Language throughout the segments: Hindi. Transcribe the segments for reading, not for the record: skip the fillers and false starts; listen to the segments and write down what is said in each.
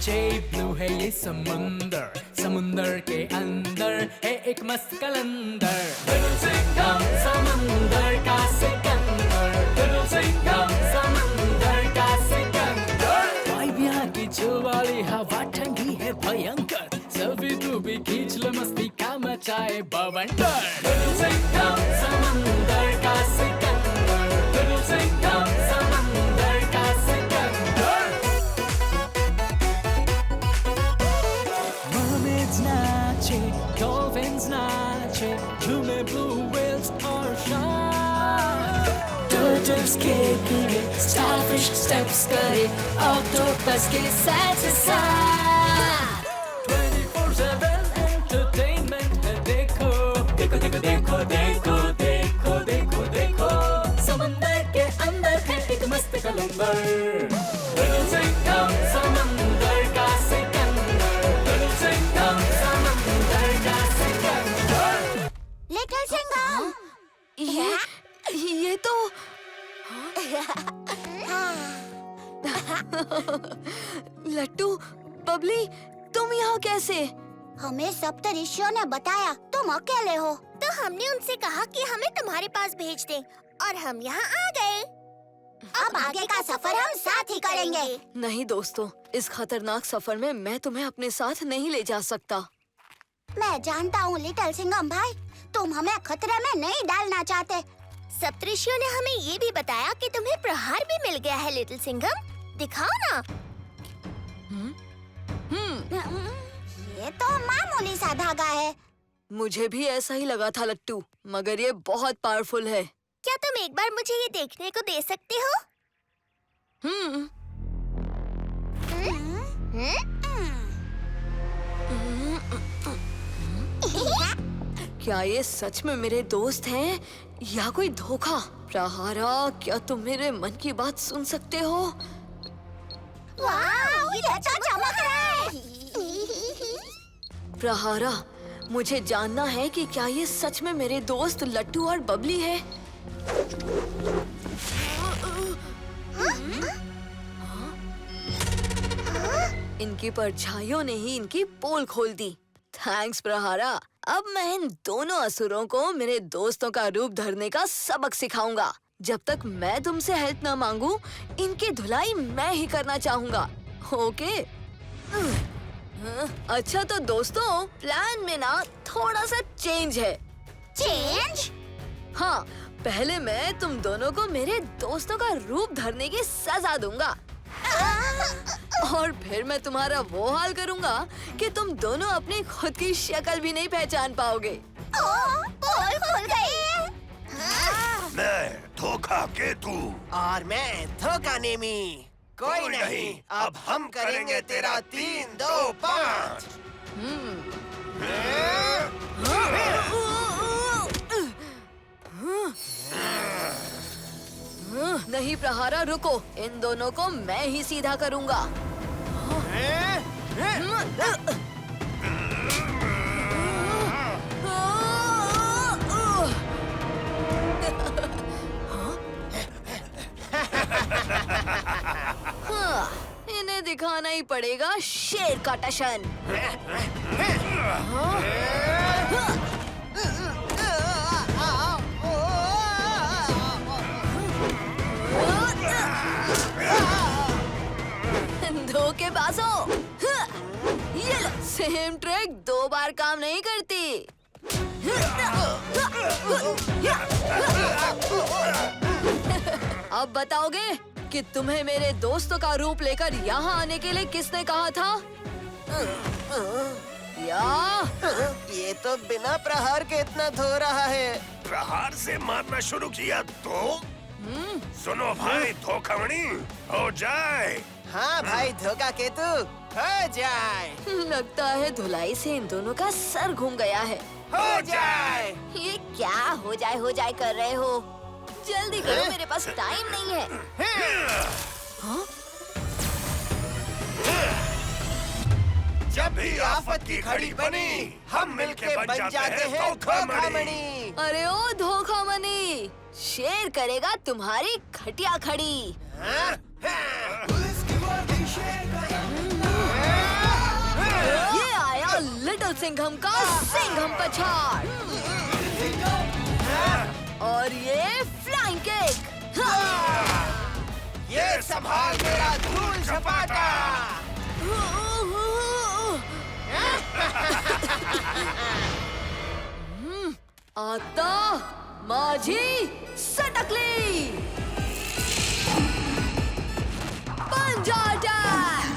नीचे ब्लू है ये समुंदर, समुंदर के अंदर है एक मस्त कलंदर। लिटिल सिंघम समुंदर का सिकंदर, लिटिल सिंघम समुंदर का सिकंदर। वाइब यहाँ की चिल वाली हवा ठंडी है भयंकर, सेल्फी तू भी खींच ले मस्ती का मचाए बवंडर। लिटिल सिंघम समुंदर का सिकंदर, लिटिल सिंघम समुंदर का सिकंदर। Mermaids नाचे, dolphins नाचे, झूमे blue whales और shark। Turtles kicking, starfish steps करे, octopus के side से side। 24/7 entertainment है देखो, देखो देखो देखो देखो देखो देखो देखो। समंदर के अंदर है एक मस्त कलंदर। लिटिल सिंघम समंदर का सिकंदर, लिटिल सिंघम समंदर का सिकंदर। लिटिल सिंघम, ये तो लट्टू, बबली, तुम यहाँ कैसे? हमें सप्तऋषियों ने बताया तुम अकेले हो, तो हमने उनसे कहा कि हमें तुम्हारे पास भेज दें, और हम यहाँ आ गए। अब आगे का सफर हम साथ ही करेंगे। नहीं दोस्तों, इस खतरनाक सफर में मैं तुम्हें अपने साथ नहीं ले जा सकता। मैं जानता हूँ लिटिल सिंघम भाई, तुम हमें खतरे में नहीं डालना चाहते। सप्तऋषियों ने हमें ये भी बताया कि तुम्हें प्रहार भी मिल गया है लिटिल सिंघम, दिखाओ ना। ये तो मामूली सा धागा है। मुझे भी ऐसा ही लगा था लट्टू, मगर ये बहुत पावरफुल है। क्या तुम एक बार मुझे ये देखने को दे सकते हो? क्या ये सच में मेरे दोस्त हैं या कोई धोखा? प्रहारा, क्या तुम मेरे मन की बात सुन सकते हो? वाह, ये अच्छा चमक रहा है। प्रहारा, मुझे जानना है कि क्या ये सच में मेरे दोस्त लट्टू और बबली है? इनकी परछाइयों ने ही इनकी पोल खोल दी। थैंक्स प्रहारा। अब मैं इन दोनों असुरों को मेरे दोस्तों का रूप धरने का सबक सिखाऊंगा। जब तक मैं तुमसे हेल्प ना मांगू, इनकी धुलाई मैं ही करना चाहूंगा। ओके? अच्छा तो दोस्तों, प्लान में ना थोड़ा सा चेंज है। चेंज? हाँ, पहले मैं तुम दोनों को मेरे दोस्तों का रूप धरने की सजा दूंगा, और फिर मैं तुम्हारा वो हाल करूंगा कि तुम दोनों अपनी खुद की शक्ल भी नहीं पहचान पाओगे। पोल खुल गई। मैं धोखा केतु और मैं धोखा नेमी। कोई नहीं, अब हम करेंगे तेरा 3, 2, 5। नहीं प्रहारा, रुको, इन दोनों को मैं ही सीधा करूंगा। इन्हें दिखाना ही पड़ेगा शेर का टशन। धोखेबाजों, ये लो, सेम ट्रिक 2 बार काम नहीं करती। अब बताओगे कि तुम्हें मेरे दोस्तों का रूप लेकर यहाँ आने के लिए किसने कहा था? ये तो बिना प्रहार के इतना धो रहा है। प्रहार से मारना शुरू किया तो? सुनो भाई धोखावणी, हो जाए। हाँ भाई धोखा केतु, हो जाए। लगता है धुलाई से इन दोनों का सर घूम गया है। हो जाए। ये क्या हो जाए कर रहे हो? जल्दी करो, मेरे पास टाइम नहीं है। हाँ? जब भी आफत की घड़ी बनी, हम मिलके बन जाते हैं धोखामणी। अरे ओ धोखामणी, शेर करेगा तुम्हारी खटिया खड़ी। हाँ? हाँ। सिंघम का सिंघम पछाड़ और ये फ्लाइंग किक। ये संभाल मेरा धूल झपाटा। आता माझी सटकली पंजा अटैक।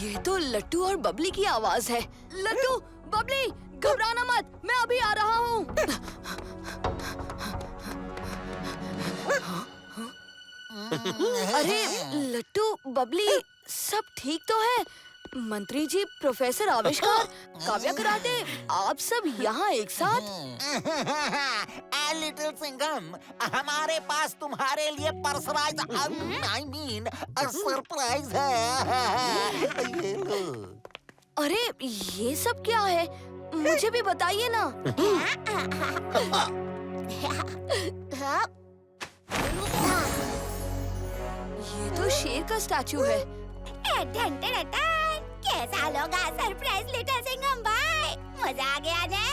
ये तो लट्टू और बबली की आवाज है। लट्टू, बबली, घबराना मत, मैं अभी आ रहा हूँ। अरे लट्टू, बबली, सब ठीक तो है? मंत्री जी, प्रोफेसर आविष्कार, काव्या कराटे, आप सब यहाँ एक साथ? लिटिल सिंघम, हमारे पास तुम्हारे लिए सरप्राइज है। ये लो। अरे ये सब क्या है? मुझे भी बताइए ना। ये तो शेर का स्टैचू है। कैसा लोगा सरप्राइज लिटिल सिंघम भाई, मजा आ गया ना?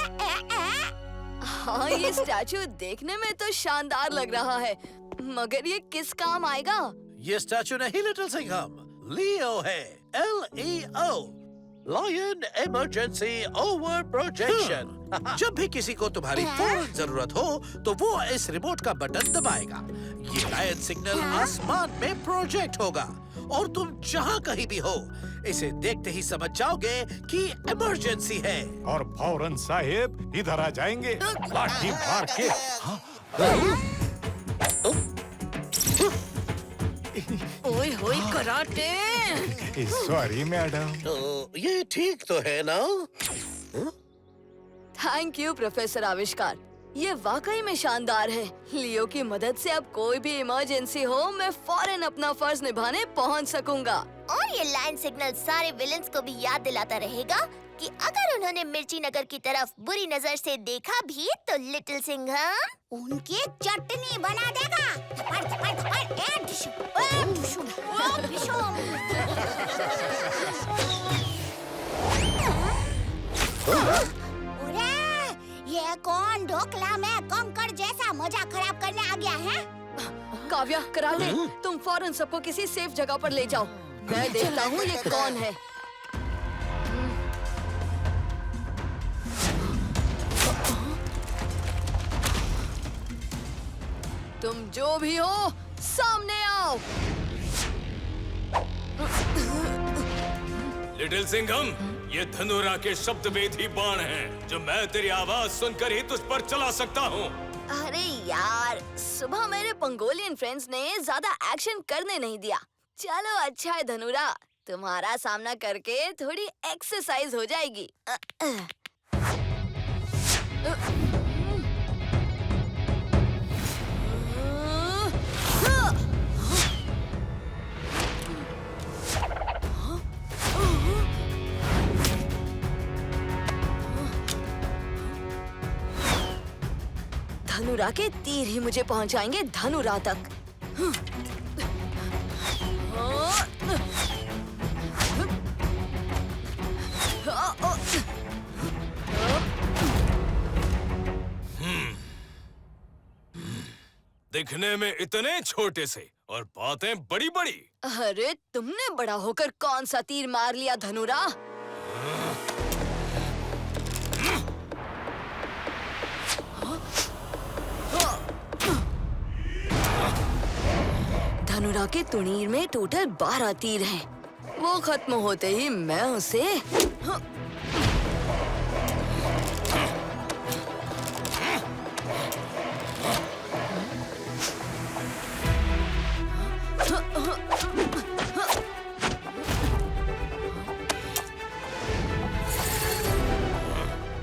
हाँ, ये स्टैचू देखने में तो शानदार लग रहा है, मगर ये किस काम आएगा? ये स्टैचू नहीं लिटिल सिंघम, लियो है, LEO, lion emergency over projection. जब भी किसी को तुम्हारी फौरन जरूरत हो तो वो इस रिमोट का बटन दबाएगा। ये लायन सिग्नल आसमान में प्रोजेक्ट होगा और तुम जहाँ कहीं भी हो इसे देखते ही समझ जाओगे कि इमरजेंसी है। और फौरन साहेब इधर आ जाएंगे लाठी मार के। ओए होए कराटे। Sorry madam. तो ये ठीक तो है ना? थैंक यू प्रोफेसर आविष्कार, ये वाकई में शानदार है। लियो की मदद से अब कोई भी इमरजेंसी हो, मैं फौरन अपना फर्ज निभाने पहुंच सकूंगा। और ये लाइन सिग्नल सारे विलेंस को भी याद दिलाता रहेगा कि अगर उन्होंने मिर्ची नगर की तरफ बुरी नजर से देखा भी तो लिटिल सिंघम उनकी चटनी बना देगा। थप्पड़ थप्पड़ थप्पड़, ए डिशु, ए डिशु, ए डिशु। अरे ये कौन ढोकला में कंकड़ जैसा मजा खराब करने आ गया है? काव्या, कराटे, तुम फौरन सबको किसी सेफ जगह पर ले जाओ। मैं देखता हूँ ये कौन है। तुम जो भी हो, सामने आओ। लिटिल सिंघम, ये धनुरा के शब्द वेदी बाण हैं, जो मैं तेरी आवाज सुनकर ही तुझ पर चला सकता हूँ। अरे यार, सुबह मेरे पंगोलियन फ्रेंड्स ने ज्यादा एक्शन करने नहीं दिया। चलो अच्छा है धनुरा, तुम्हारा सामना करके थोड़ी एक्सरसाइज हो जाएगी। धनुरा के तीर ही मुझे पहुंचाएंगे धनुरा तक। दिखने में इतने छोटे से और बातें बड़ी बड़ी। अरे तुमने बड़ा होकर कौन सा तीर मार लिया धनुरा? धनुरा के तुणीर में टोटल 12 तीर हैं। वो खत्म होते ही मैं उसे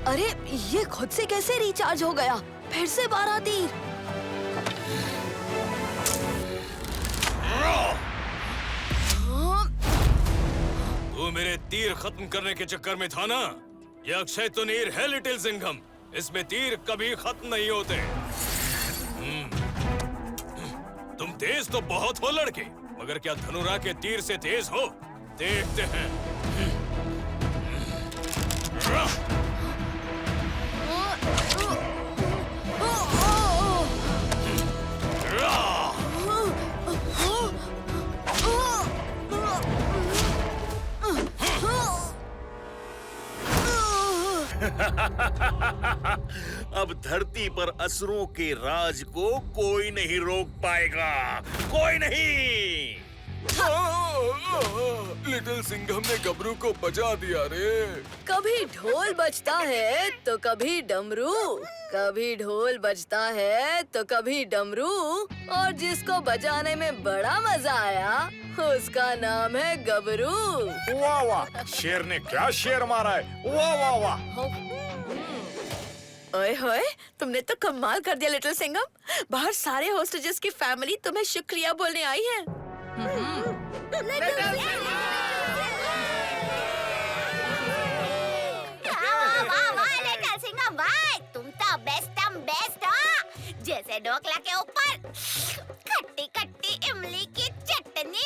अरे ये खुद से कैसे रिचार्ज हो गया? फिर से 12 तीर। तू मेरे तीर खत्म करने के चक्कर में था ना? ये अक्षय तुनीर है लिटिल सिंघम, इसमें तीर कभी खत्म नहीं होते। तुम तेज तो बहुत हो लड़के, मगर क्या धनुरा के तीर से तेज हो? देखते हैं। अब धरती पर असुरों के राज को कोई नहीं रोक पाएगा, कोई नहीं। लिटिल सिंघम ने गबरू को बजा दिया रे। कभी ढोल बजता है तो कभी डमरू, कभी ढोल बजता है तो कभी डमरू, और जिसको बजाने में बड़ा मजा आया उसका नाम है गबरू। वाह वाह, शेर ने क्या शेर मारा है, वाह वाह वाह। ओए होए, तुमने तो कमाल कर दिया लिटिल सिंघम। बाहर सारे होस्टेजेस की फैमिली तुम्हें शुक्रिया बोलने आई है। तुम तो बेस्ट हो। जैसे ढोकला के ऊपर खट्टी खट्टी इमली की चटनी।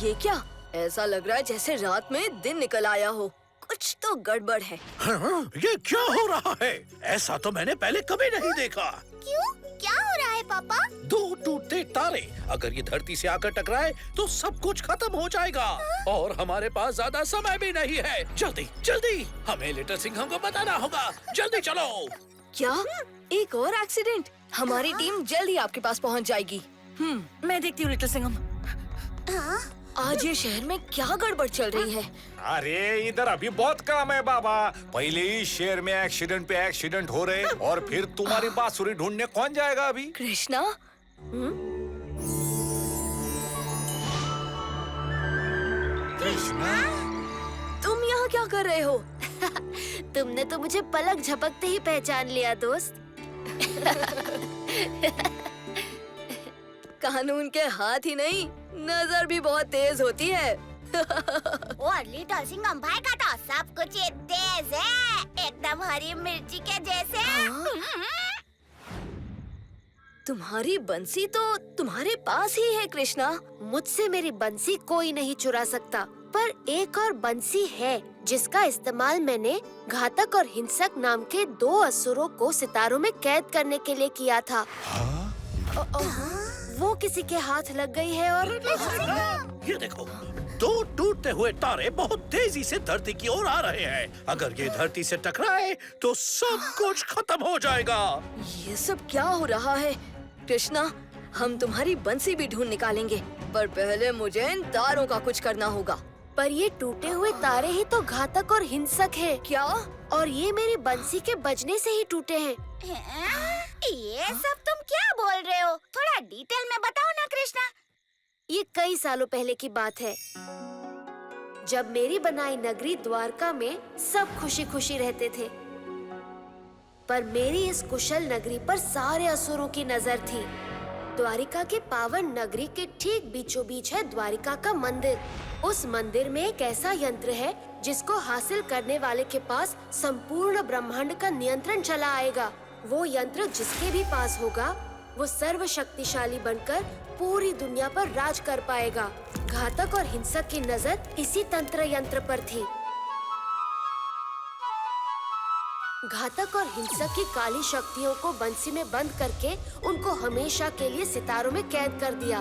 ये क्या? ऐसा लग रहा है जैसे रात में दिन निकल आया हो। कुछ तो गड़बड़ है। हाँ, ये क्या हो रहा है? ऐसा तो मैंने पहले कभी नहीं देखा। क्यों? क्या हो रहा है पापा? दो टूटते तारे, अगर ये धरती से आकर टकराए तो सब कुछ खत्म हो जाएगा। और हमारे पास ज्यादा समय भी नहीं है। जल्दी जल्दी हमें लिटिल सिंघम को बताना होगा। जल्दी चलो। क्या? एक और एक्सीडेंट? हमारी टीम जल्दी आपके पास पहुंच जाएगी। मैं देखती हूँ लिटिल सिंघम। आज ये शहर में क्या गड़बड़ चल रही है? अरे इधर अभी बहुत काम है बाबा। पहले ही शहर में एक्सीडेंट पे एक्सीडेंट हो रहे, और फिर तुम्हारी बांसुरी ढूंढने कौन जाएगा अभी? कृष्णा? कृष्णा, तुम यहाँ क्या कर रहे हो? तुमने तो मुझे पलक झपकते ही पहचान लिया दोस्त। कानून के हाथ ही नहीं, नजर भी बहुत तेज होती है। और लिटिल सिंघम भाई का तो सब कुछ ही तेज है, एकदम हरी मिर्ची के जैसे। तुम्हारी बंसी तो तुम्हारे पास ही है कृष्णा। मुझसे मेरी बंसी कोई नहीं चुरा सकता, पर एक और बंसी है जिसका इस्तेमाल मैंने घातक और हिंसक नाम के 2 असुरों को सितारों में कैद करने के लिए किया था। वो किसी के हाथ लग गई है और ये देखो, 2 टूटते हुए तारे बहुत तेजी से धरती की ओर आ रहे हैं। अगर ये धरती से टकराए तो सब कुछ खत्म हो जाएगा। ये सब क्या हो रहा है? कृष्णा, हम तुम्हारी बंसी भी ढूंढ निकालेंगे, पर पहले मुझे इन तारों का कुछ करना होगा। पर ये टूटे हुए तारे ही तो घातक और हिंसक है। क्या? और ये मेरी बंसी के बजने से ही टूटे हैं। ये सब तुम क्या बोल रहे हो? थोड़ा डिटेल में बताओ ना कृष्णा। ये कई सालों पहले की बात है, जब मेरी बनाई नगरी द्वारका में सब खुशी खुशी रहते थे। पर मेरी इस कुशल नगरी पर सारे असुरों की नजर थी। द्वारिका के पावन नगरी के ठीक बीचों बीच है द्वारिका का मंदिर। उस मंदिर में एक ऐसा यंत्र है जिसको हासिल करने वाले के पास संपूर्ण ब्रह्मांड का नियंत्रण चला आएगा। वो यंत्र जिसके भी पास होगा, वो सर्वशक्तिशाली बनकर पूरी दुनिया पर राज कर पाएगा। घातक और हिंसक की नजर इसी तंत्र यंत्र पर थी। घातक और हिंसक की काली शक्तियों को बंसी में बंद करके उनको हमेशा के लिए सितारों में कैद कर दिया।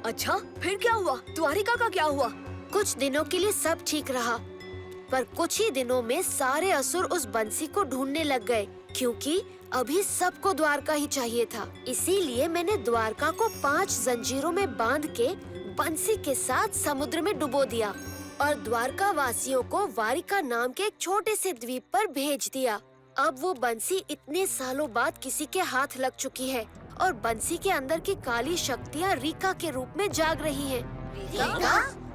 अच्छा, फिर क्या हुआ? द्वारिका का क्या हुआ? कुछ दिनों के लिए सब ठीक रहा, पर कुछ ही दिनों में सारे असुर उस बंसी को ढूंढने लग गए, क्योंकि अभी सबको द्वारका ही चाहिए था। इसीलिए मैंने द्वारका को 5 जंजीरों में बांध के बंसी के साथ समुद्र में डुबो दिया और द्वारका वासियों को वारिका नाम के एक छोटे से द्वीप पर भेज दिया। अब वो बंसी इतने सालों बाद किसी के हाथ लग चुकी है और बंसी के अंदर की काली शक्तियाँ रीका के रूप में जाग रही हैं। रीका?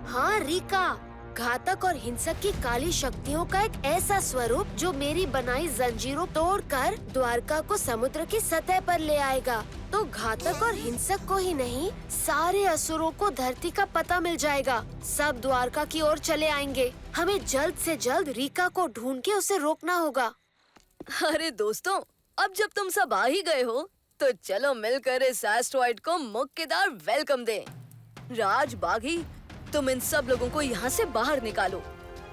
हाँ, रीका, घातक और हिंसक की काली शक्तियों का एक ऐसा स्वरूप जो मेरी बनाई जंजीरों तोड़कर द्वारका को समुद्र की सतह पर ले आएगा। तो घातक और हिंसक को ही नहीं, सारे असुरों को धरती का पता मिल जाएगा। सब द्वारका की ओर चले आएंगे। हमें जल्द से जल्द रीका को ढूंढ के उसे रोकना होगा। अरे दोस्तों, अब जब तुम सब आ ही गए हो तो चलो मिलकर इस एस्ट्रॉइड को मुक्केदार वेलकम दें। राज, बागी, तुम इन सब लोगों को यहाँ से बाहर निकालो।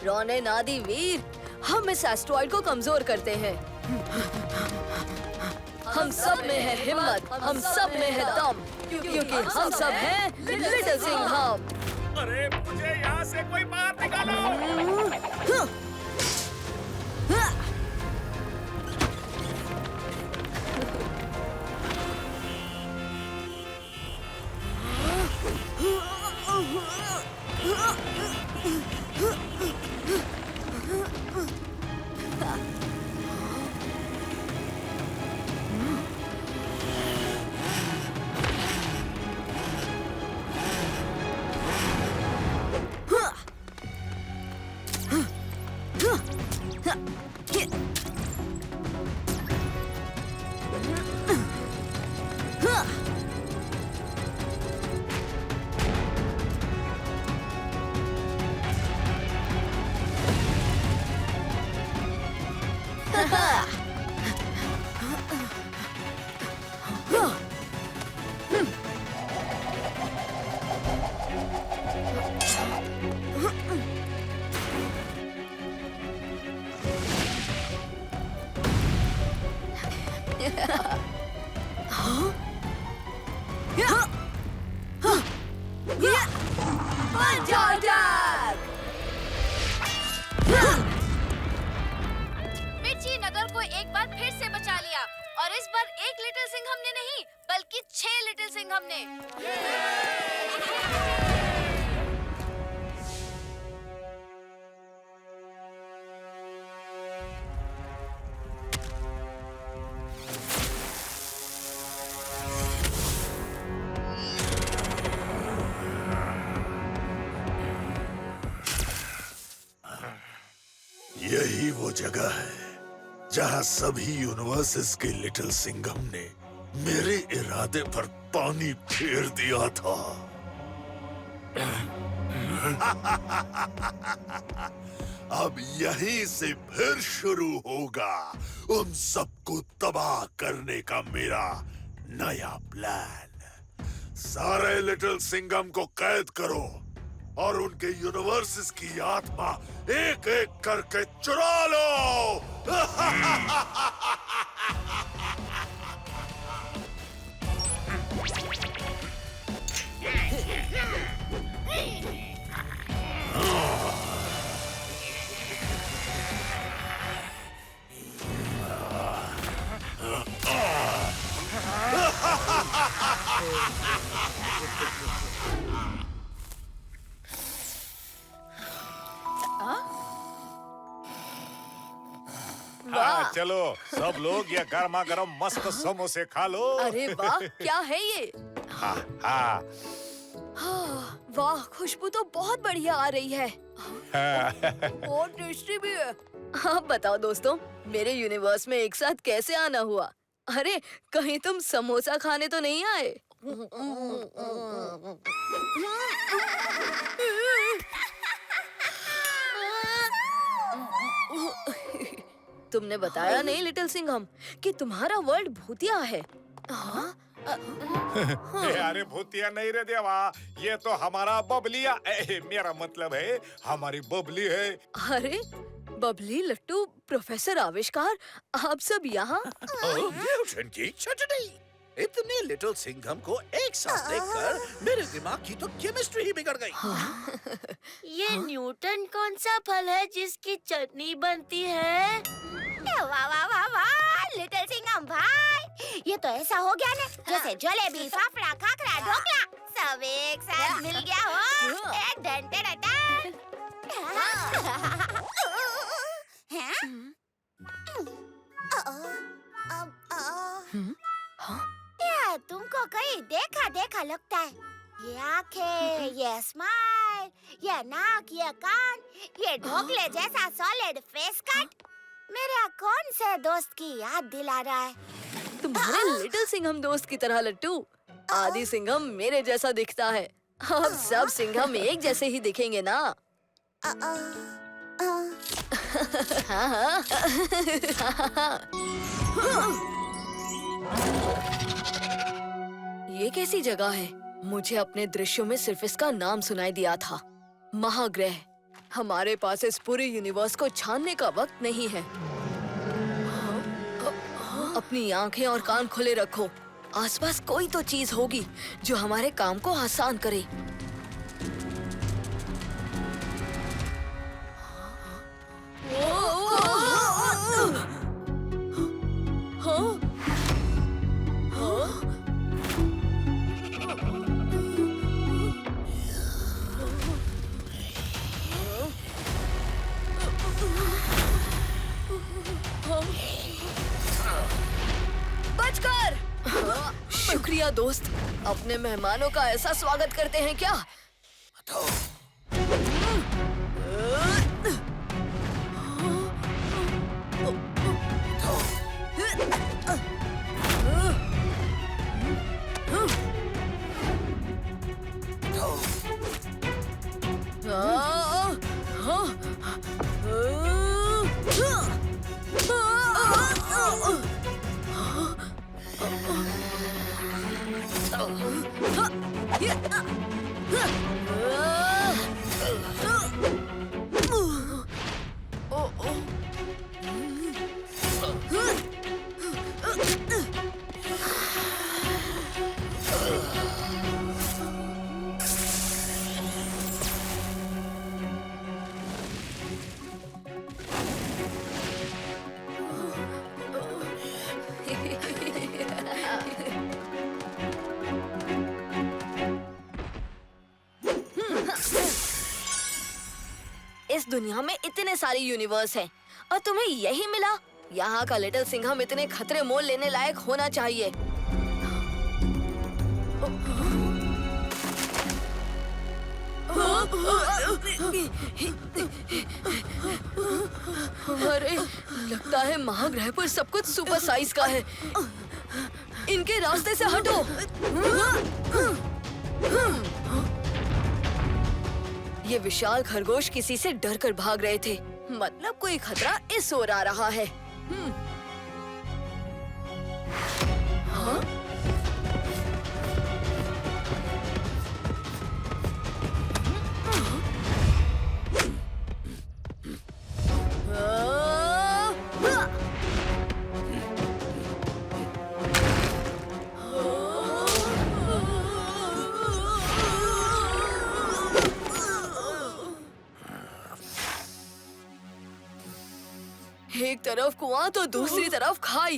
रोने नादी वीर, हम इस एस्ट्रॉइड को कमजोर करते हैं। हम सब में है हिम्मत, हम सब में है दम, क्योंकि हम सब हैं लिटिल सिंघम। अरे मुझे यहाँ से कोई बाहर निकालो। मिर्ची नगर को एक बार फिर से बचा लिया, और इस बार एक लिटिल सिंघम ने नहीं बल्कि 6 लिटिल सिंघम ने। यही वो जगह है जहाँ सभी यूनिवर्सेस के लिटिल सिंघम ने मेरे इरादे पर पानी फेर दिया था। अब यहीं से फिर शुरू होगा उन सबको तबाह करने का मेरा नया प्लान। सारे लिटिल सिंघम को कैद करो और उनके यूनिवर्सेस की आत्मा एक एक करके चुरा लो। हाँ, चलो सब लोग ये गर्मा गर्म मस्त समोसे खा लो। अरे वाह, क्या है ये? हाँ, हाँ। हाँ, वाह, खुशबू तो बहुत बढ़िया आ रही है। बहुत टेस्टी भी है। हाँ, बताओ दोस्तों, मेरे यूनिवर्स में एक साथ कैसे आना हुआ? अरे, कहीं तुम समोसा खाने तो नहीं आए? तुमने बताया नहीं लिटिल सिंघम कि तुम्हारा वर्ल्ड भूतिया है। अरे भूतिया नहीं रे देवा, ये तो हमारा बबलिया, मेरा मतलब है हमारी बबली है। अरे बबली, लट्टू, प्रोफेसर आविष्कार, आप सब यहाँ? इतने लिटिल सिंघम को एक साथ देखकर मेरे दिमाग की तो केमिस्ट्री ही बिगड़ गई। ये न्यूटन कौन सा फल है जिसकी चटनी बनती है? वाह वाह वाह वाह, लिटिल सिंघम भाई, ये तो ऐसा हो गया ना जैसे जलेबी, फाफड़ा, खाखरा, ढोकला सब एक साथ मिल गया हो। Done done done. या तुमको कहीं देखा देखा लगता है। ये आंखें, ये स्माइल, ये नाक, ये कान, ये ढोकले जैसा सॉलिड फेस कट मेरा कौन से दोस्त की याद दिला रहा है? तुम्हारे लिटिल सिंघम दोस्त की तरह लट्टू। आदि सिंघम मेरे जैसा दिखता है। अब सब सिंघम एक जैसे ही दिखेंगे ना। ये कैसी जगह है? मुझे अपने दृश्यों में सिर्फ इसका नाम सुनाई दिया था, महाग्रह। हमारे पास इस पूरे यूनिवर्स को छानने का वक्त नहीं है। अपनी आंखें और कान खुले रखो। आसपास कोई तो चीज होगी जो हमारे काम को आसान करे। बचकर! शुक्रिया दोस्त, अपने मेहमानों का ऐसा स्वागत करते हैं क्या? इस दुनिया में इतने सारे यूनिवर्स हैं और तुम्हें यही मिला? यहाँ का लिटिल सिंघम इतने खतरे मोल लेने लायक होना चाहिए। अरे, लगता है महाग्रह पर सब कुछ सुपर साइज का है। इनके रास्ते से हटो। ये विशाल खरगोश किसी से डर कर भाग रहे थे, मतलब कोई खतरा इस ओर आ रहा है। हाँ? एक तरफ कुआं तो दूसरी तरफ खाई।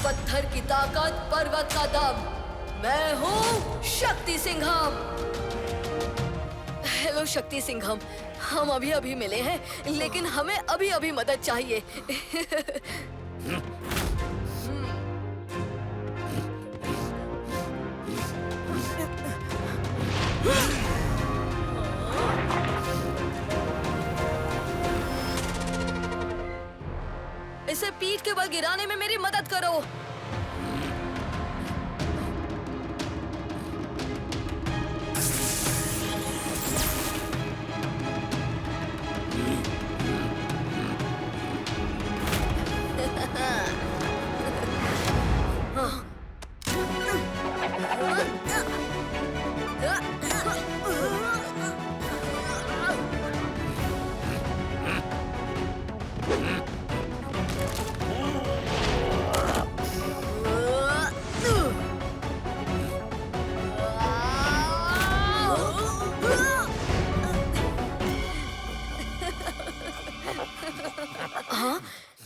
पत्थर की ताकत, पर्वत का दम। मैं हूँ शक्ति सिंघम। हेलो शक्ति सिंघम, हम अभी अभी मिले हैं, लेकिन हमें अभी अभी मदद चाहिए। इसे पीठ के बल गिराने में मेरी मदद करो।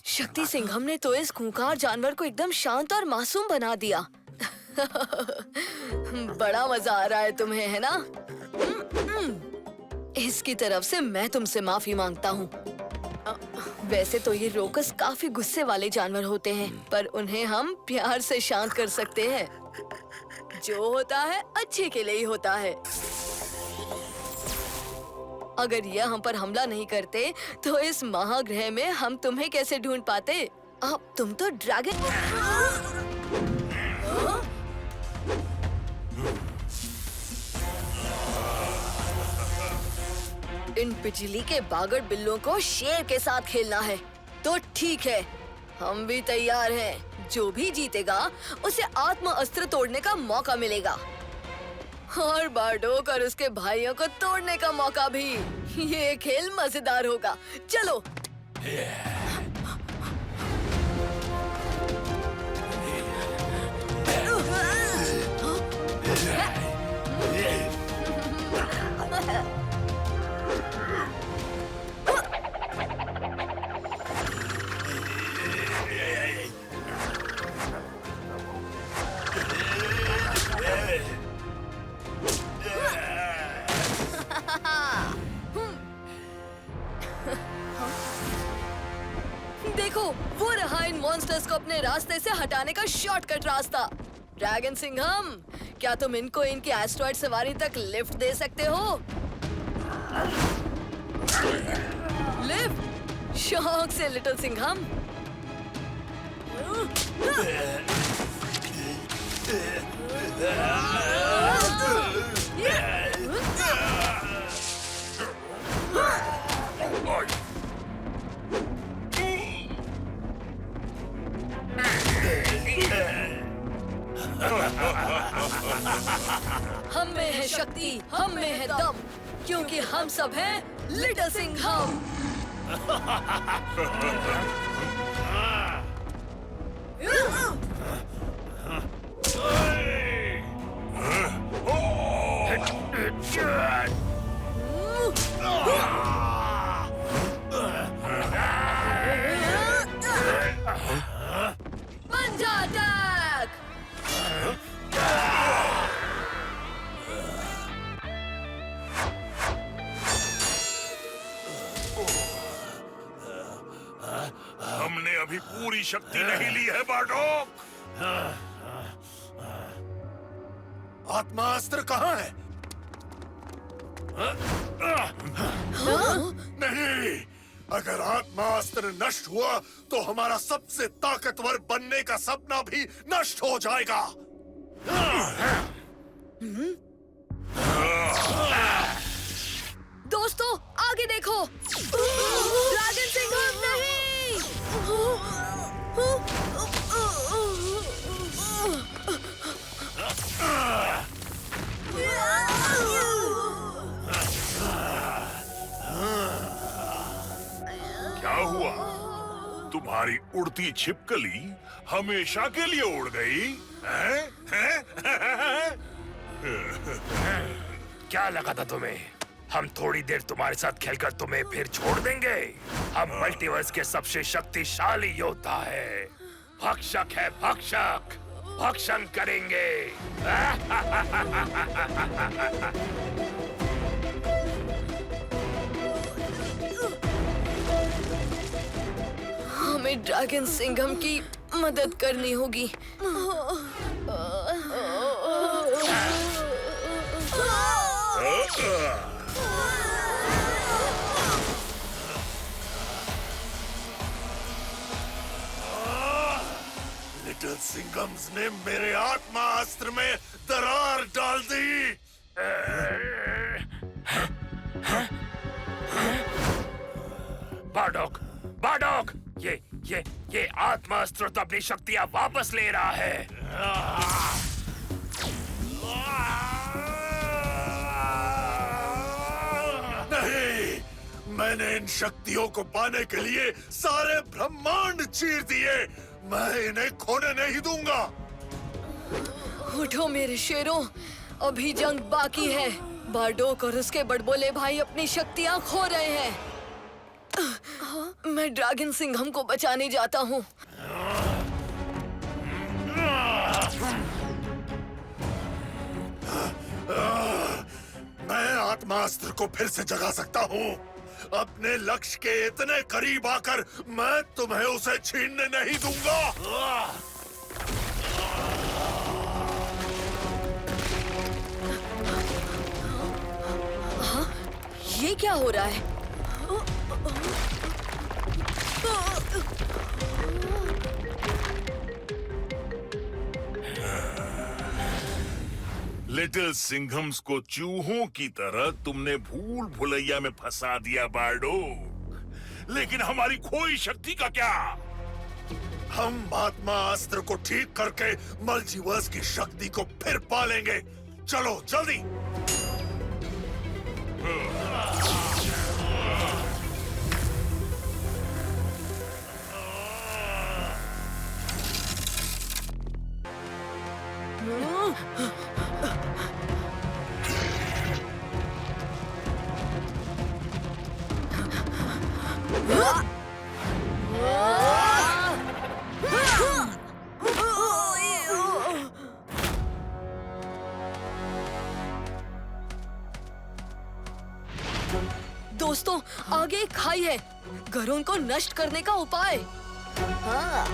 शक्ति सिंघम ने तो इस खूंखार जानवर को एकदम शांत और मासूम बना दिया। बड़ा मजा आ रहा है तुम्हें, है ना? इसकी तरफ से मैं तुमसे माफी मांगता हूँ। वैसे तो ये रोकस काफी गुस्से वाले जानवर होते हैं, पर उन्हें हम प्यार से शांत कर सकते हैं। जो होता है अच्छे के लिए ही होता है। अगर ये हम पर हमला नहीं करते तो इस महाग्रह में हम तुम्हें कैसे ढूंढ पाते? अब तुम तो ड्रैगन। इन बिजली के बागड़ बिल्लों को शेर के साथ खेलना है तो ठीक है, हम भी तैयार हैं। जो भी जीतेगा उसे आत्म अस्त्र तोड़ने का मौका मिलेगा और बारडोक और उसके भाइयों को तोड़ने का मौका भी। ये खेल मजेदार होगा। चलो। देखो, वो रहा इन मॉन्स्टर्स को अपने रास्ते से हटाने का शॉर्टकट रास्ता। ड्रैगन सिंघम, क्या तुम इनको इनकी एस्ट्रॉयड सवारी तक लिफ्ट दे सकते हो? लिफ्ट? शौक से लिटिल सिंघम। हम में है शक्ति, हम में है दम, क्योंकि हम सब हैं लिटिल सिंघम। पंजा अटैक! हमने अभी पूरी शक्ति नहीं ली है बारडोक। आत्मास्त्र कहाँ है? नहीं, अगर आत्मास्त्र नष्ट हुआ तो हमारा सबसे ताकतवर बनने का सपना भी नष्ट हो जाएगा। दोस्तों, आगे देखो। ड्रैगन सिंघम नहीं! क्या हुआ? तुम्हारी उड़ती छिपकली हमेशा के लिए उड़ गई? क्या लगा था तुम्हें? हम थोड़ी देर तुम्हारे साथ खेलकर तुम्हें फिर छोड़ देंगे? हम मल्टीवर्स के सबसे शक्तिशाली योद्धा है। भक्षक है भक्षक, भक्षण करेंगे। हमें ड्रैगन सिंघम की मदद करनी होगी। लिटिल सिंघम्स ने मेरे आत्मास्त्र में दरार डाल दी। बारडोक, बारडोक, ये आत्मास्त्र तो अपनी शक्तियां वापस ले रहा है। नहीं, मैंने इन शक्तियों को पाने के लिए सारे ब्रह्मांड चीर दिए। मैं इन्हें खोने नहीं दूंगा। उठो मेरे शेरों, अभी जंग बाकी है। बारडोक और उसके बड़बोले भाई अपनी शक्तियां खो रहे हैं। मैं ड्रैगन सिंघम को बचाने जाता हूँ। मैं आत्मास्त्र को फिर से जगा सकता हूँ। अपने लक्ष्य के इतने करीब आकर मैं तुम्हें उसे छीनने नहीं दूंगा। हाँ? ये क्या हो रहा है? लिटिल सिंघम्स को चूहों की तरह तुमने भूल भुलैया में फंसा दिया बारडोक। लेकिन हमारी खोई शक्ति का क्या? हम महात्मा अस्त्र को ठीक करके मल्टीवर्स की शक्ति को फिर पालेंगे। चलो जल्दी। दोस्तों, आगे एक खाई है। घरों को नष्ट करने का उपाय। हाँ।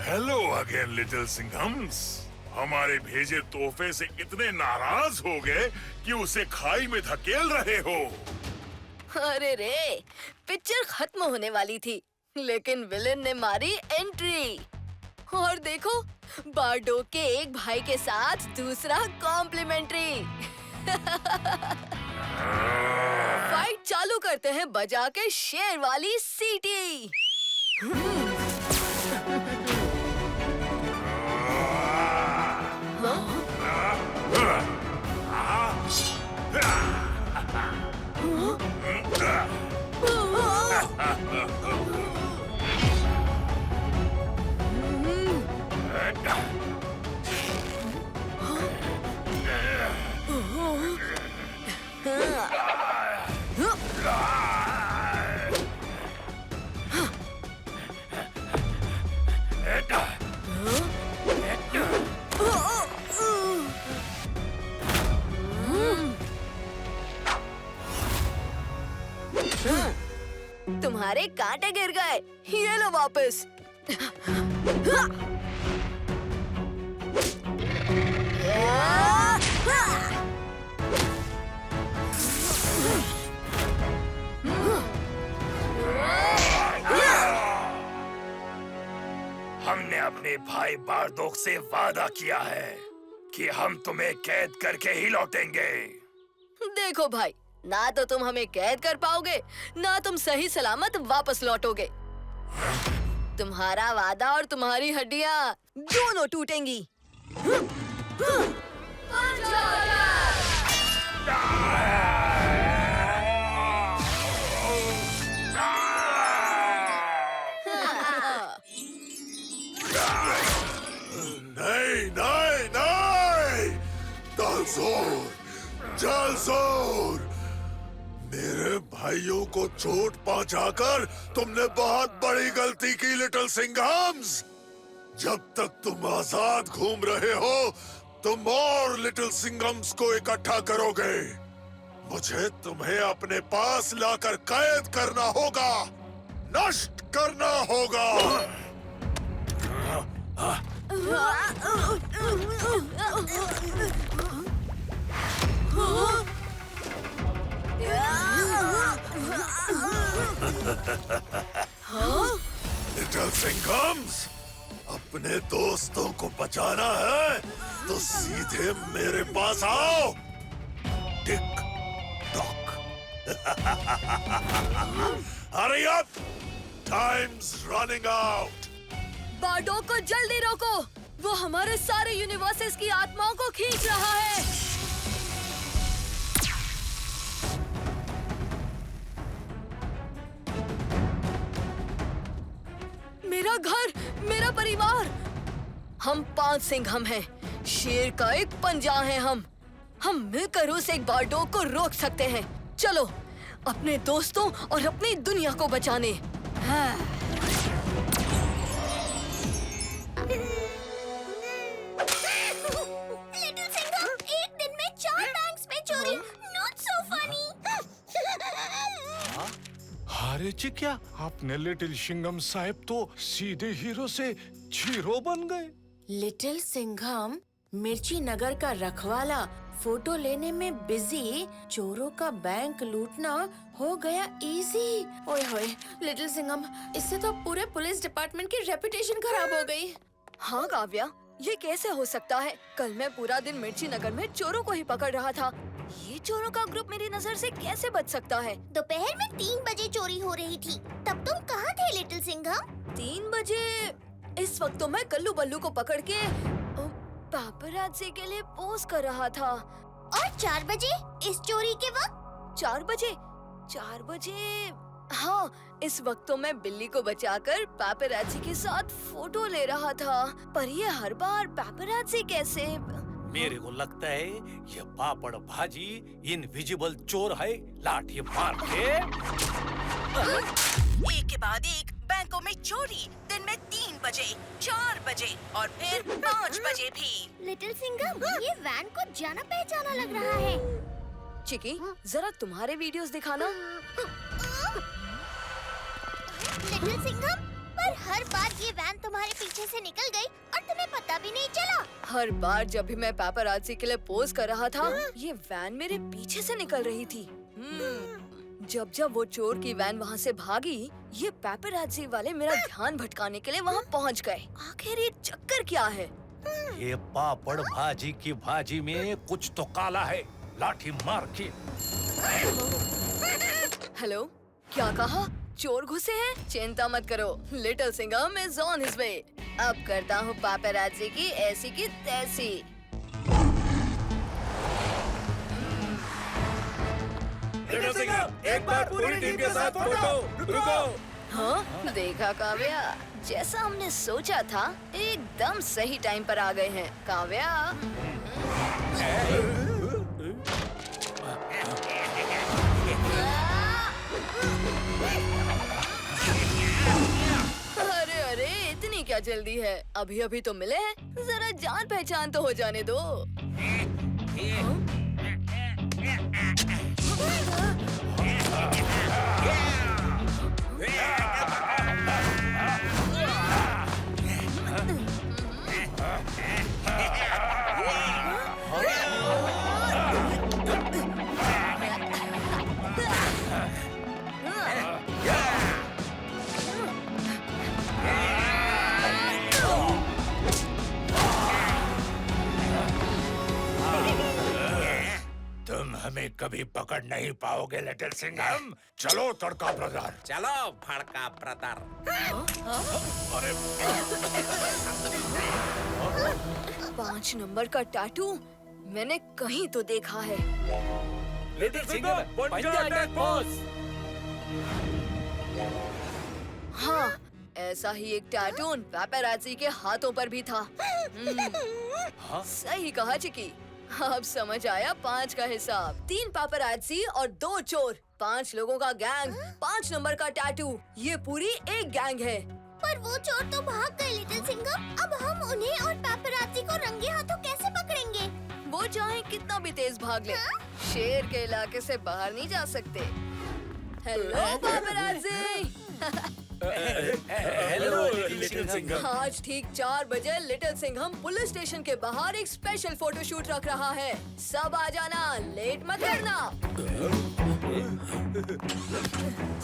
Hello again little Singhams. हमारे भेजे तोहफे से इतने नाराज हो गए कि उसे खाई में धकेल रहे हो। अरे रे, पिक्चर खत्म होने वाली थी, लेकिन विलेन ने मारी एंट्री। और देखो, बारडोक के एक भाई के साथ दूसरा कॉम्प्लीमेंट्री। फाइट चालू करते हैं बजा के शेर वाली सीटी। तुम्हारे कांटे गिर गए, ये लो वापस। हमने अपने भाई बारडोक से वादा किया है कि हम तुम्हें कैद करके ही लौटेंगे। देखो भाई, ना तो तुम हमें कैद कर पाओगे, ना तुम सही सलामत वापस लौटोगे। तुम्हारा वादा और तुम्हारी हड्डियां दोनों टूटेंगी। नहीं नहीं नहीं, जलजोर जलजोर, मेरे भाइयों को चोट पहुंचाकर तुमने बहुत बड़ी गलती की लिटिल सिंघम्स। जब तक तुम आजाद घूम रहे हो, तुम और लिटिल सिंघम्स को इकट्ठा करोगे। मुझे तुम्हें अपने पास लाकर कैद करना होगा, नष्ट करना होगा। लिटिल सिंघम्स, अपने दोस्तों को बचाना है तो सीधे मेरे पास आओ। Tick tock. Hurry up, time's running out. बारडोक को जल्दी रोको, वो हमारे सारे यूनिवर्सेस की आत्माओं को खींच रहा है। मेरा घर, मेरा परिवार। हम 5 सिंघम हैं, शेर का एक पंजा है हम मिलकर उस एक बारडोक को रोक सकते हैं। चलो अपने दोस्तों और अपनी दुनिया को बचाने। हाँ। लिटिल सिंघम, एक दिन में 4 बैंक्स में चोरी। Not so funny. अरे जी क्या, आपने लिटिल सिंघम साहब तो सीधे हीरो से जीरो बन गए। लिटिल सिंघम, मिर्ची नगर का रखवाला फोटो लेने में बिजी, चोरों का बैंक लूटना हो गया इजी। ओए होए लिटिल सिंघम, इससे तो पूरे पुलिस डिपार्टमेंट की रेपुटेशन खराब हो गई। हाँ काव्या, ये कैसे हो सकता है? कल मैं पूरा दिन मिर्ची नगर में चोरों को ही पकड़ रहा था। ये चोरों का ग्रुप मेरी नजर से कैसे बच सकता है? दोपहर में 3 बजे चोरी हो रही थी, तब तुम कहाँ थे लिटिल सिंघम? 3 बजे? इस वक्त तो मैं कल्लू बल्लू को पकड़ के पापराज़ी के लिए पोज कर रहा था। और 4 बजे इस चोरी के वक्त? 4 बजे? हाँ, इस वक्त तो मैं बिल्ली को बचाकर पापराज़ी के साथ फोटो ले रहा था। पर ये हर बार पापराज़ी कैसे? मेरे को लगता है ये पापड़ भाजी इनविजिबल चोर है। लाठी मार के एक के बाद एक बैंकों में चोरी, दिन में 3 बजे, 4 बजे और फिर 5 बजे भी। लिटिल सिंघम, ये वैन को जाना पहचाना लग रहा है। चिकी, जरा तुम्हारे वीडियोस दिखाना। लिटिल सिंघम, पर हर बार ये वैन तुम्हारे पीछे से निकल गई और तुम्हें पता भी नहीं चला। हर बार जब भी मैं पापराज़ी के लिए पोज कर रहा था, ये वैन मेरे पीछे से निकल रही थी। जब वो चोर की वैन वहाँ से भागी, ये पापराज़ी वाले मेरा ध्यान भटकाने के लिए वहाँ पहुँच गए। आखिर ये चक्कर क्या है? ये पापड़ भाजी की भाजी में कुछ तो काला है। लाठी मार के। हेलो, क्या कहा? चोर घुसे हैं? चिंता मत करो, little Singham is on his way. अब करता हूँ पापराज़ी की ऐसी की तैसी। लिटिल सिंघम, एक बार पूरी टीम के साथ फोटो। रुको। हाँ, देखा काव्या, जैसा हमने सोचा था एकदम सही टाइम पर आ गए हैं। काव्या, अरे इतनी क्या जल्दी है? अभी अभी तो मिले हैं, जरा जान पहचान तो हो जाने दो। तुम हमें कभी पकड़ नहीं पाओगे लिटिल सिंघम। चलो तड़का ब्रदर। चलो भड़का ब्रदर। अरे 5 नंबर का टैटू मैंने कहीं तो देखा है। लिटिल सिंघम, पंजा अटैक पोज। हाँ, ऐसा ही एक टैटू उन पापराज़ी के हाथों पर भी था। सही कहा चिकी। अब समझ आया 5 का हिसाब। 3 पापराज़ी और 2 चोर, 5 लोगों का गैंग, 5 नंबर का टैटू। ये पूरी एक गैंग है। पर वो चोर तो भाग गए लिटिल सिंघम। अब हम उन्हें और पापराज़ी को रंगे हाथों कैसे पकड़ेंगे? वो चाहे कितना भी तेज भाग ले, शेर के इलाके से बाहर नहीं जा सकते। हेलो पापराज़ी। Hello little Singham. आज ठीक 4 बजे लिटिल सिंघम पुलिस स्टेशन के बाहर एक स्पेशल फोटोशूट रख रहा है। सब आ जाना, लेट मत करना।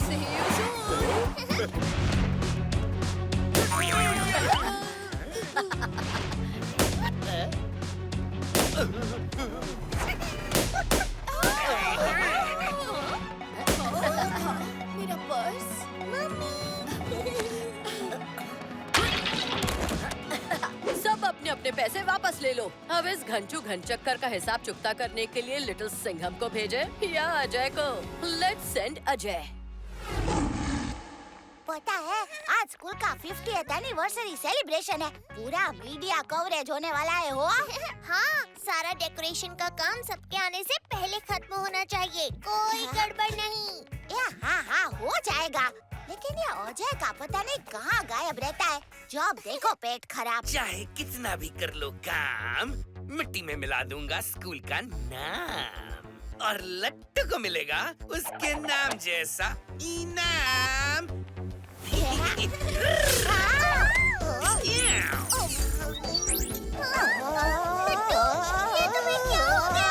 See you soon. मेरा पर्स। सब अपने अपने पैसे वापस ले लो। अब इस घंचू घनचक्कर का हिसाब चुकता करने के लिए लिटिल सिंघम को भेजे या अजय को। Let's send Ajay. पता है आज स्कूल का 50th एनिवर्सरी सेलिब्रेशन है। पूरा मीडिया कवरेज होने वाला है हो। हाँ, सारा डेकोरेशन का काम सबके आने से पहले खत्म होना चाहिए। कोई गड़बड़ नहीं। हाँ हो जाएगा। लेकिन ये अजय का पता नहीं कहाँ गायब रहता है। जब देखो पेट खराब। चाहे कितना भी कर लो काम, मिट्टी में मिला दूंगा स्कूल का नाम और लट्टू को मिलेगा उसके नाम जैसा इनाम। ये तुम्हें क्या हो गया?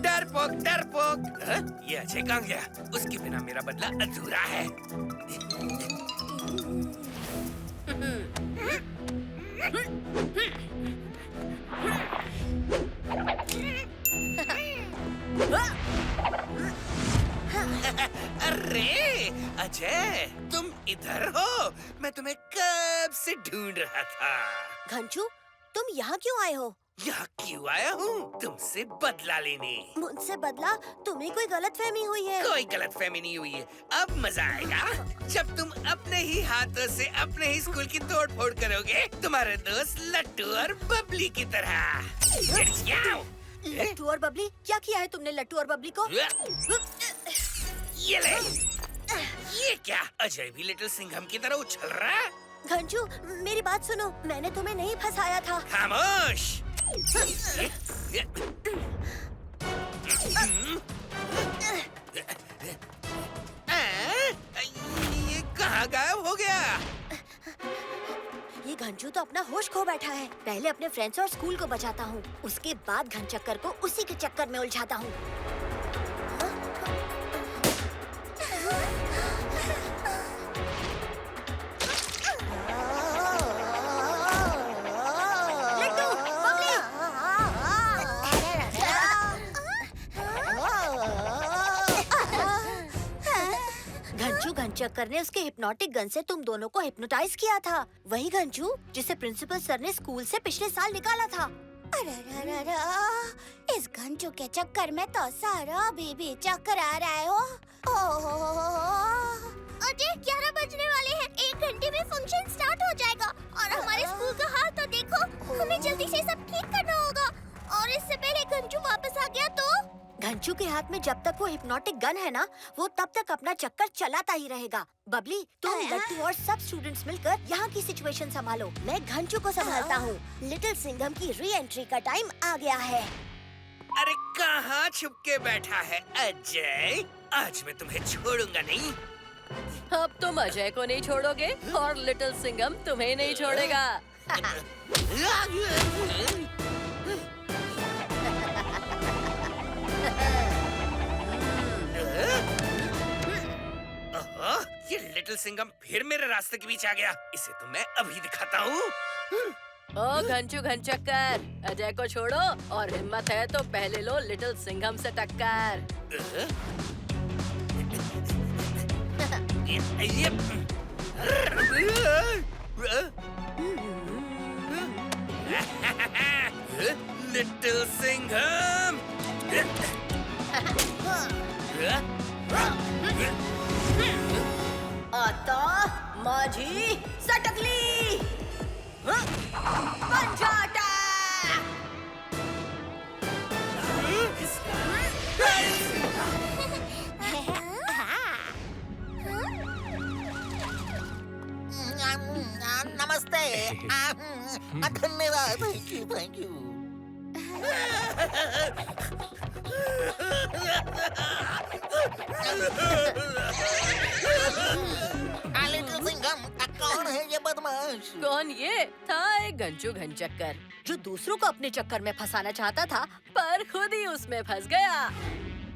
डरपोक डरपोक। ये अजय कहाँ गया? उसके बिना मेरा बदला अधूरा है। अरे अजय, तुम इधर हो? मैं तुम्हें कब से ढूंढ रहा था। घंचू, तुम यहाँ क्यों आए हो? यहाँ क्यों आया हूँ? तुमसे बदला लेने। मुझसे बदला? तुम्हें कोई गलतफहमी हुई है? कोई गलतफहमी नहीं हुई है। अब मजा आएगा जब तुम अपने ही हाथों से अपने ही स्कूल की तोड़ फोड़ करोगे, तुम्हारे दोस्त लट्टू और बबली की तरह। लट्टू और बबली? क्या किया है तुमने लट्टू और बबली को? ये ले। ये क्या? अजय भी लिटिल सिंघम की तरह उछल रहा है। घंचू, मेरी बात सुनो। मैंने तुम्हें नहीं फंसाया था। खामोश। ये कहाँ गायब हो गया? ये घंचू तो अपना होश खो बैठा है। पहले अपने फ्रेंड्स और स्कूल को बचाता हूँ, उसके बाद घनचक्कर को उसी के चक्कर में उलझाता हूँ। घनचक्कर ने उसके हिप्नोटिक गन से तुम दोनों को हिप्नोटाइज किया था। वही घंचू जिसे प्रिंसिपल सर ने स्कूल से पिछले साल निकाला था। इस घंचू के चक्कर में तो सारा भी चक्कर आ रहा है। अजय, 11 बजने वाले हैं। 1 घंटे में फंक्शन स्टार्ट हो जाएगा और हमारे स्कूल का हाल तो देखो। हमें जल्दी से सब ठीक करना होगा और इससे पहले घंचू वापस आ गया तो। घंचू के हाथ में जब तक वो हिप्नोटिक गन है ना, वो तब तक अपना चक्कर चलाता ही रहेगा। बबली, तुम लट्टू और सब स्टूडेंट्स मिलकर यहाँ की सिचुएशन संभालो। मैं घंचू को संभालता हूँ। लिटिल सिंघम की री एंट्री का टाइम आ गया है। अरे कहाँ छुप के बैठा है अजय? आज मैं तुम्हें छोड़ूंगा नहीं। अब तुम अजय को नहीं छोड़ोगे और लिटिल सिंघम तुम्हें नहीं छोड़ेगा। ये लिटिल सिंघम फिर मेरे रास्ते के बीच आ गया। इसे तो मैं अभी दिखाता हूँ। ओ घंचू घनचक्कर, अजय को छोड़ो और हिम्मत है तो पहले लो लिटिल सिंघम से टक्कर। लिटिल सिंघम। आता माझी सटकली पंचाटा। नमस्ते। धन्यवाद। Thank you. लिटिल सिंघम, कौन है ये बदमाश? कौन ये? था एक घंचू घंचक्कर जो दूसरों को अपने चक्कर में फंसाना चाहता था, पर खुद ही उसमें फंस गया।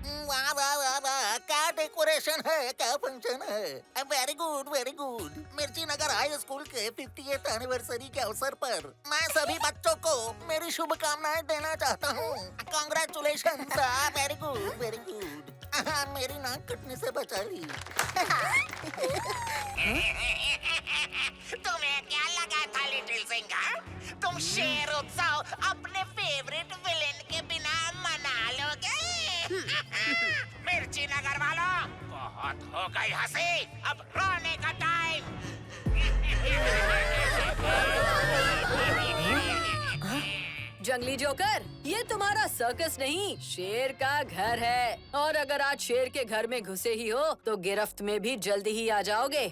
वाह वाह वाह वाह, क्या डेकोरेशन है, क्या फंक्शन है। Very good very good. मिर्ची नगर हाई स्कूल के 50th एनिवर्सरी के अवसर पर मैं सभी बच्चों को मेरी शुभकामनाएं देना चाहता हूँ। Congratulation. Very good very good. मेरी नाक कटने से बचा ली। तुम्हें क्या लगा था लिटिल सिंघम? तुम शेर उत्सव अपने फेवरेट विलेन के बिना मना लोगे? मिर्ची नगर वालों, बहुत हो गई हंसी, अब रोने का टाइम। जंगली जोकर, ये तुम्हारा सर्कस नहीं, शेर का घर है। और अगर आज शेर के घर में घुसे ही हो तो गिरफ्त में भी जल्दी ही आ जाओगे।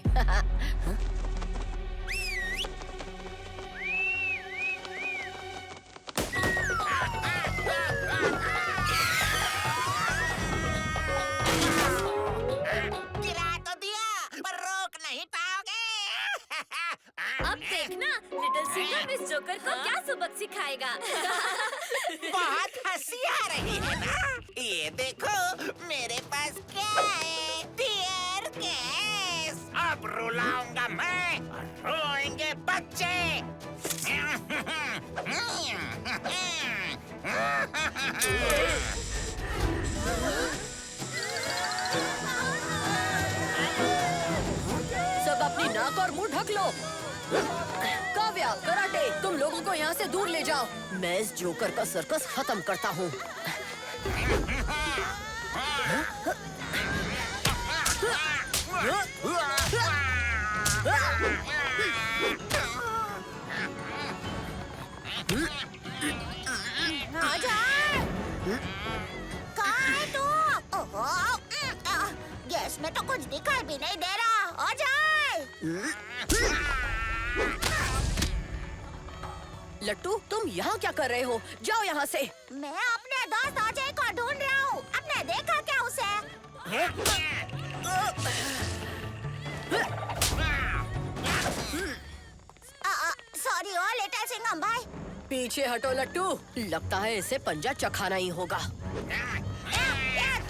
गिरा तो दिया, पर रोक नहीं पाओगे। अब देखना लिटिल सिंघम इस जोकर को क्या सबक सिखाएगा। बहुत हंसी आ रही है ना? ये देखो मेरे पास क्या है, टीयर गैस। अब रुलाऊंगा मैं और रोएंगे बच्चे। सब अपनी नाक और मुंह ढक लो। काव्या, कराटे, तुम लोगों को यहाँ से दूर ले जाओ। मैं इस जोकर का सर्कस खत्म करता हूँ। आजा। कहाँ है तू? ओहो, गैस में तो कुछ दिखाई भी नहीं दे रहा। आजा। लट्टू, तुम यहाँ क्या कर रहे हो? जाओ यहाँ से। मैं अपने दोस्त अजय को ढूंढ रहा हूँ। आपने देखा क्या उसे? सॉरी ओ लिटिल सिंघम भाई। पीछे हटो लट्टू, लगता है इसे पंजा चखाना ही होगा।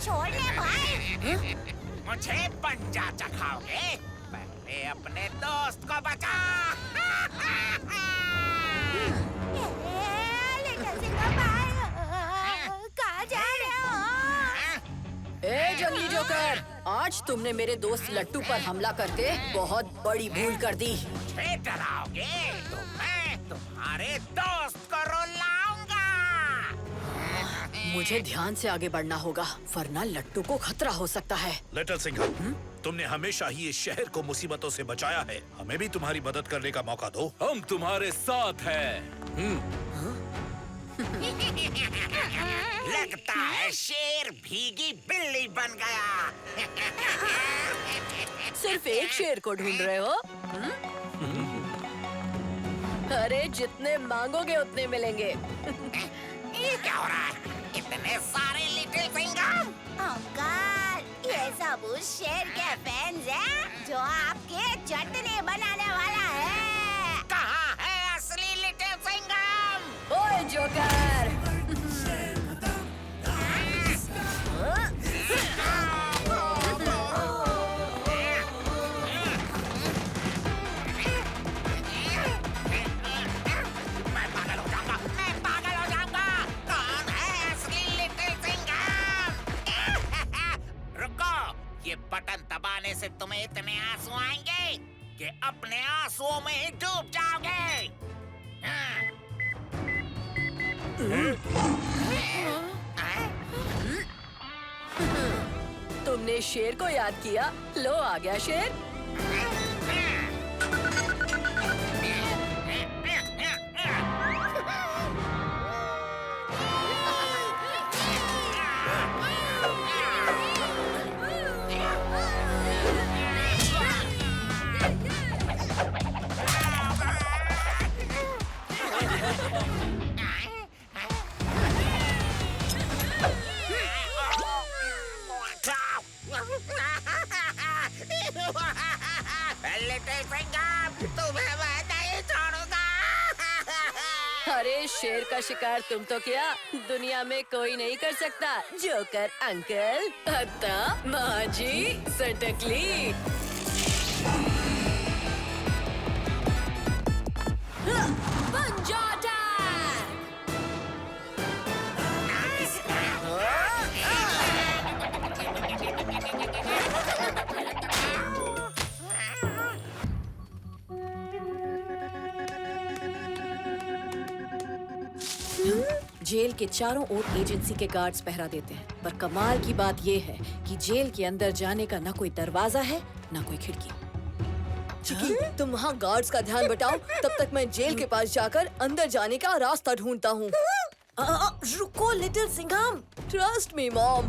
छोड़ने भाई। मुझे पंजा चखाओगे? पहले अपने दोस्त को बचा। लिटिल सिंघम भाई, कहाँ जा रहे हो? ए जंगली जोकर, आज तुमने मेरे दोस्त लट्टू पर हमला करके बहुत बड़ी भूल कर दी। मुझे डराओगे तो मैं तुम्हारे दोस्त को रुलाऊंगा। मुझे ध्यान से आगे बढ़ना होगा, वरना लट्टू को खतरा हो सकता है। लिटिल सिंघम, तुमने हमेशा ही इस शहर को मुसीबतों से बचाया है। हमें भी तुम्हारी मदद करने का मौका दो। हम तुम्हारे साथ हैं। लगता है शेर भीगी बिल्ली बन गया। सिर्फ एक शेर को ढूंढ रहे हो? अरे जितने मांगोगे उतने मिलेंगे। ये क्या हो रहा है? इतने सारे लिटिल सिंघम। अंकल, ये सब उस शेर के फैंस हैं जो आपके चटनी बनाने वाला है। कहाँ है असली लिटिल सिंघम? ओए जोकर! ये बटन दबाने से तुम्हें इतने आंसू आएंगे कि अपने आंसुओं में ही डूब जाओगे। तुमने शेर को याद किया? लो आ गया शेर। लिटिल सिंघम, तुम्हें मैं नहीं छोड़ूंगा। अरे शेर का शिकार तुम तो क्या दुनिया में कोई नहीं कर सकता जोकर अंकल। अत्ता माँ जी सटकली। पंजा अटैक। जेल के चारों ओर एजेंसी के गार्ड्स पहरा देते हैं, पर कमाल की बात यह है कि जेल के अंदर जाने का ना कोई दरवाजा है ना कोई खिड़की। चिकी, तुम वहाँ गार्ड्स का ध्यान बटाओ, तब तक मैं जेल के पास जाकर अंदर जाने का रास्ता ढूंढता हूँ। रुको little Singham. Trust me mom.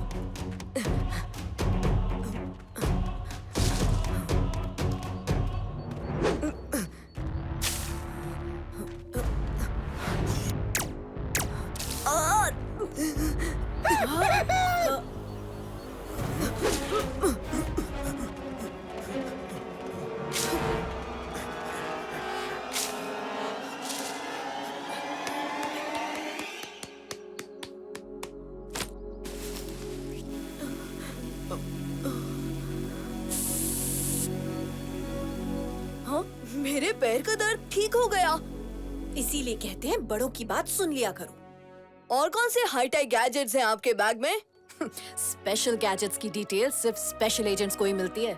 हाँ, मेरे पैर का दर्द ठीक हो गया। इसीलिए कहते हैं बड़ों की बात सुन लिया करो। और कौन से हाईटेक गैजेट्स हैं आपके बैग में? स्पेशल गैजेट्स की डिटेल सिर्फ स्पेशल एजेंट्स को ही मिलती है।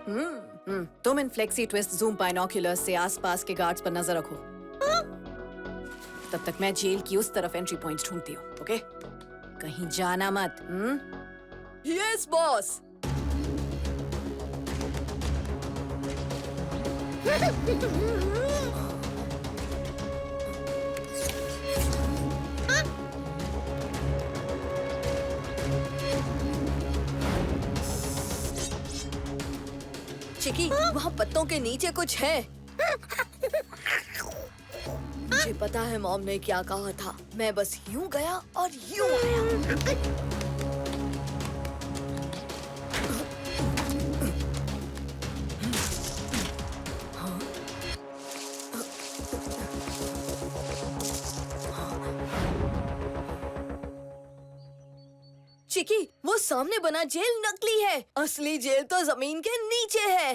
तुम इन फ्लेक्सी ट्विस्ट जूम बाइनोक्यूलर्स से आसपास के गार्ड्स पर नजर रखो। तब तक मैं जेल की उस तरफ एंट्री पॉइंट्स ढूंढती हूँ। ओके? कहीं जाना मत। Yes boss. चिकी, वहाँ पत्तों के नीचे कुछ है। मुझे पता है मॉम ने क्या कहा था। मैं बस यूं गया और यूं आया। चिकी, वो सामने बना जेल नकली है। असली जेल तो जमीन के नीचे है।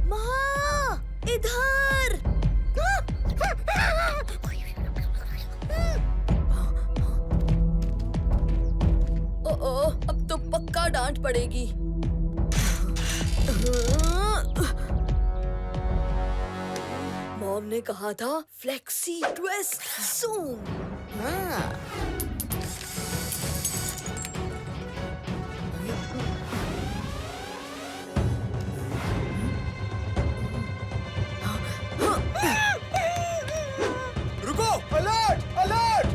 माँ, इधर। ओह, अब तो पक्का डांट पड़ेगी। मॉम ने कहा था फ्लेक्सी ट्विस्ट जूम। रुको! अलर्ट! अलर्ट!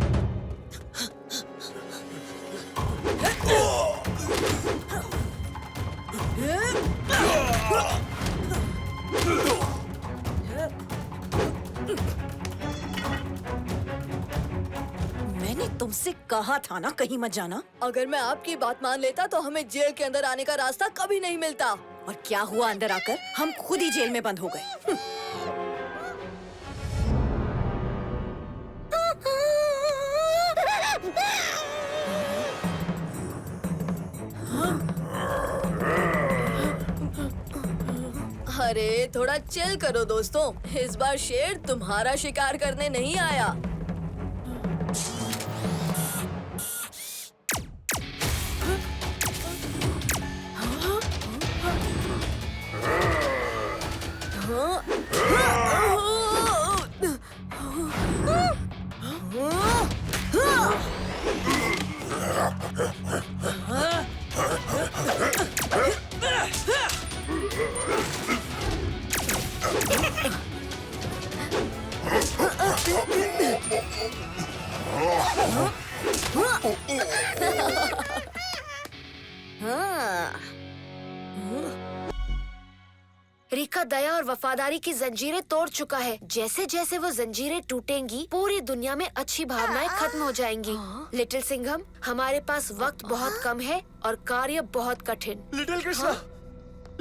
मैंने तुमसे कहा था ना कहीं मत जाना। अगर मैं आपकी बात मान लेता तो हमें जेल के अंदर आने का रास्ता कभी नहीं मिलता। और क्या हुआ अंदर आकर? हम खुद ही जेल में बंद हो गए। अरे थोड़ा चिल करो दोस्तों। इस बार शेर तुम्हारा शिकार करने नहीं आया। रीका दया और वफादारी की जंजीरें तोड़ चुका है। जैसे जैसे वो जंजीरें टूटेंगी, पूरी दुनिया में अच्छी भावनाएं खत्म हो जाएंगी। लिटिल सिंघम, हमारे पास वक्त बहुत कम है और कार्य बहुत कठिन। लिटिल कृष्णा,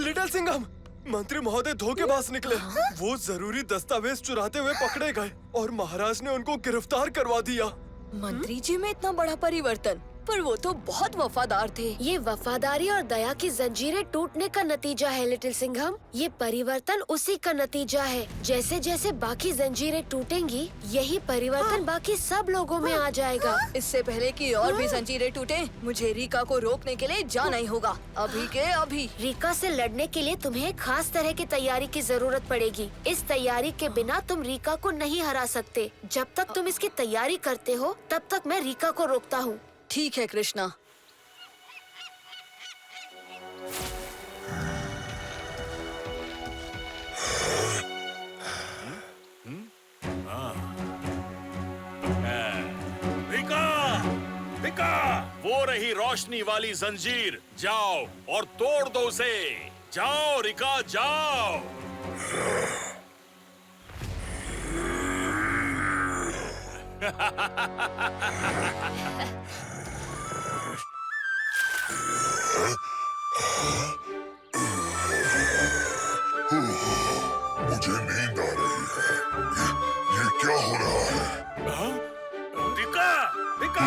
लिटिल सिंघम, मंत्री महोदय धोखेबाज निकले। वो जरूरी दस्तावेज चुराते हुए पकड़े गए और महाराज ने उनको गिरफ्तार करवा दिया। मंत्री जी में इतना बड़ा परिवर्तन, पर वो तो बहुत वफादार थे। ये वफादारी और दया की जंजीरें टूटने का नतीजा है लिटिल सिंघम। ये परिवर्तन उसी का नतीजा है। जैसे जैसे बाकी जंजीरें टूटेंगी, यही परिवर्तन बाकी सब लोगों में आ जाएगा। इससे पहले कि और भी जंजीरें टूटे, मुझे रीका को रोकने के लिए जाना ही होगा, अभी के अभी। रीका से लड़ने के लिए तुम्हें एक खास तरह की तैयारी की जरूरत पड़ेगी। इस तैयारी के बिना तुम रीका को नहीं हरा सकते। जब तक तुम इसकी तैयारी करते हो, तब तक मैं रीका को रोकता हूँ। ठीक है कृष्णा। रिका, रिका, वो रही रोशनी वाली जंजीर। जाओ और तोड़ दो उसे। जाओ रिका, जाओ। मुझे नींद आ रही है। ये क्या हो रहा है? रिका, रिका,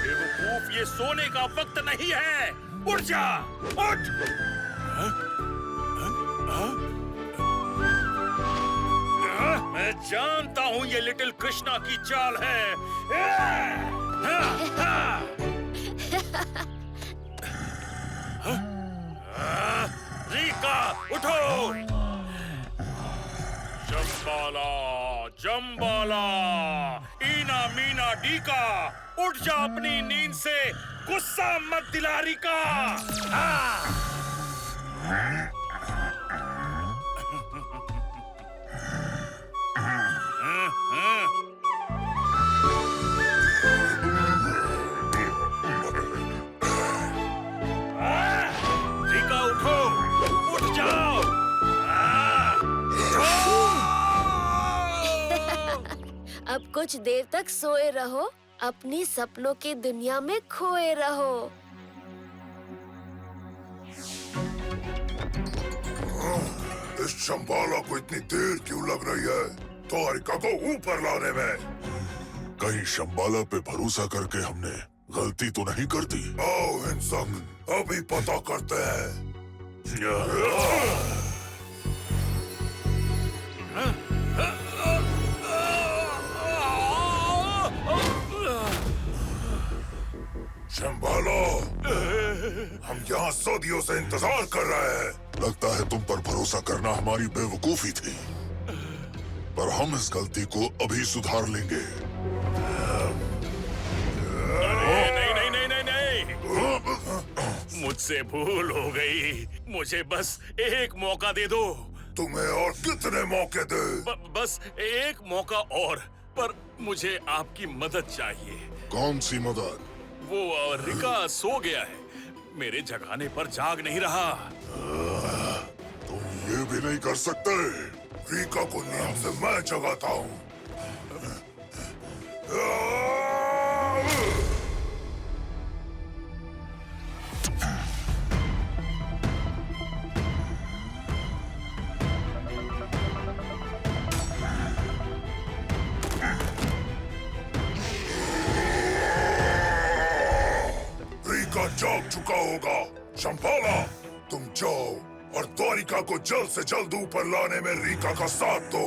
बेवकूफ, ये सोने का वक्त नहीं है। उठ जा, उठ। मैं जानता हूँ ये लिटिल कृष्णा की चाल है। रीका, उठो। जम्बाला, जम्बाला, ईना मीना डीका, उठ जा अपनी नींद से। गुस्सा मत दिला रीका। रीका, उठो, उठ जाओ। अब कुछ देर तक सोए रहो, अपनी सपनों की दुनिया में खोए रहो। इस शंबाला को इतनी देर क्यों लग रही है द्वारिका को ऊपर लाने में? कहीं शंबाला पे भरोसा करके हमने गलती तो नहीं कर दी? आओ हिंसक, अभी पता करते हैं। शंबाला, हम यहाँ सदियों से इंतजार कर रहे हैं। लगता है तुम पर भरोसा करना हमारी बेवकूफी थी, पर हम इस गलती को अभी सुधार लेंगे। नहीं नहीं नहीं नहीं नहीं, मुझसे भूल हो गई। मुझे बस एक मौका दे दो। तुम्हें और कितने मौके दे? बस एक मौका और, पर मुझे आपकी मदद चाहिए। कौन सी मदद? वो रिका सो गया है, मेरे जगाने पर जाग नहीं रहा। तुम ये भी नहीं कर सकते। रिका को नींद से मैं जगाता हूँ। रिका जाग चुका होगा। शंबाला, तुम जाओ और द्वारिका को जल्द से जल्द ऊपर लाने में रिका का साथ दो।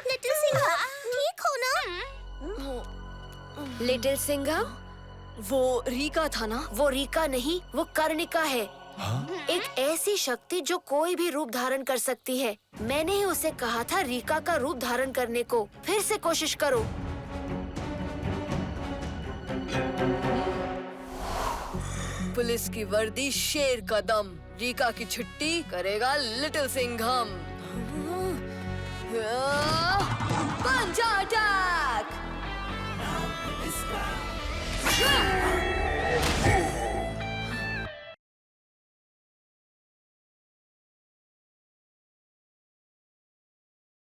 लिटिल सिंघम, ठीक हो ना? लिटिल सिंघम, वो रीका था ना? वो रीका नहीं, वो कर्णिका है। एक ऐसी शक्ति जो कोई भी रूप धारण कर सकती है। मैंने ही उसे कहा था रीका का रूप धारण करने को। फिर से कोशिश करो। पुलिस की वर्दी, शेर का दम, रीका की छुट्टी करेगा लिटिल सिंघम। पंजा अटैक!